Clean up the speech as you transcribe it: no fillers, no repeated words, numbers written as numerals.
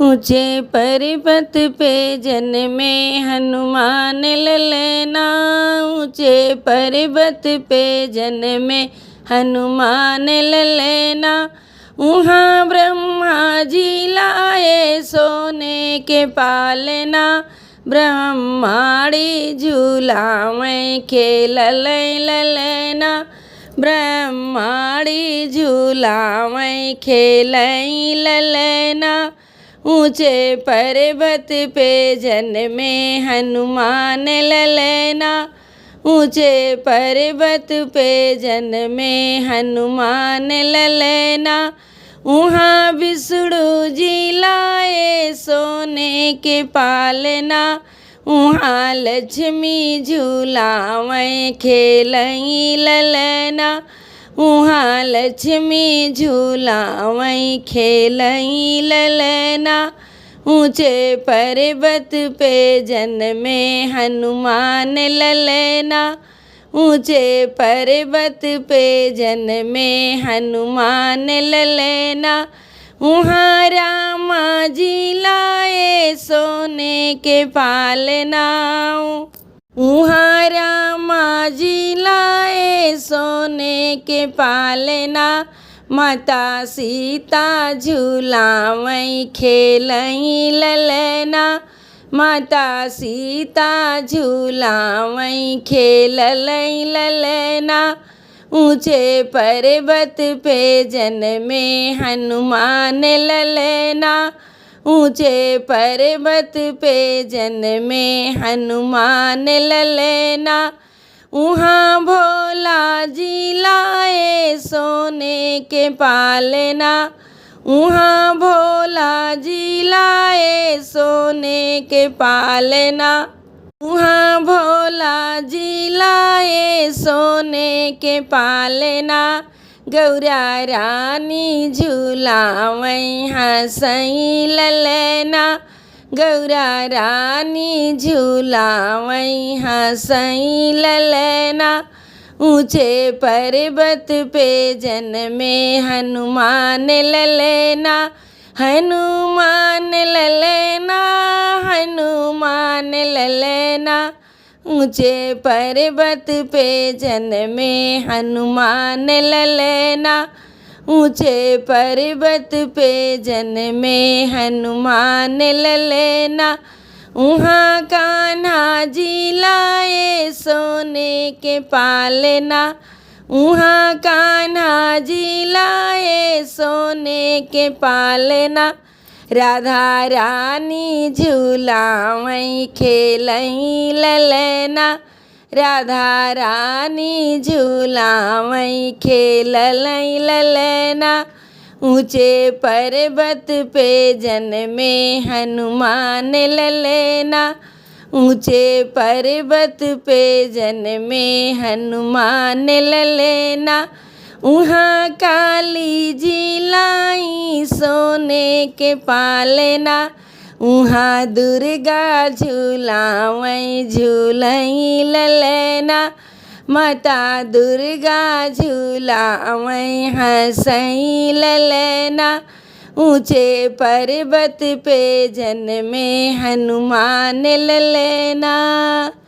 ऊंचे पर्वत पे जन्मे हनुमान ललना। ऊंचे पर्वत पे जन्मे हनुमान ललना। वहाँ ब्रह्मा जी लाए सोने के पालना। ब्रह्माड़ी झूलावैं खेलल ललना। ब्रह्माड़ी झूलावैं खेलई ललना। ऊंचे पर्वत पे जन्मे हनुमान ललना। ऊंचे पर्वत पे जन्मे हनुमान ललना। वहाँ विष्णु जी लाए सोने के पालना। वहाँ लक्ष्मी झूलावैं खेलई ललना। वहाँ लक्ष्मी झूलावैं खेलई ललना। ऊंचे पर्वत पे जन्मे हनुमान ललना। ऊंचे पर्वत पे जन्मे हनुमान ललना। वहाँ रामा जी लाए सोने के पालना। वहाँ रामा जी लाए सोने के पालना। माता सीता झूलावैं खेलई ललना। माता सीता झूलावैं खेलई ललना। ऊंचे पर्वत पे जन्मे हनुमान ललना। ऊंचे पर्वत पे जन्मे हनुमान ललना। वहाँ भोला जी लाए सोने के पालना। वहाँ भोला जी लाए सोने के पालना। वहाँ भोला जी लाए सोने के पालना। गौरा रानी झूलावैं हंसई ललना। गौरा रानी झूलावैं हंसई ललना। ऊंचे पर्वत पे जन्मे हनुमान ललना। हनुमान ललना। हनुमान ललना। ऊंचे पर्वत पे जन्मे हनुमान ललना। ऊंचे पर्वत पे जन्मे हनुमान ललना। वहाँ कान्हा जी लाए सोने के पालना। वहाँ कान्हा जी लाए सोने के पालना। राधा रानी झूलावैं खेलई ललना। राधा रानी झूलावैं खेलई ललना। ऊंचे पर्वत पे जन्मे हनुमान ललना। ऊंचे पर्वत पे जन्मे हनुमान ललना। वहाँ काली जी लाई सोने के पालना। वहाँ दुर्गा झूलावैं झूलई ललना। माता दुर्गा झूलावैं हंसई ललना। ऊंचे पर्वत पे जन्मे हनुमान ललना।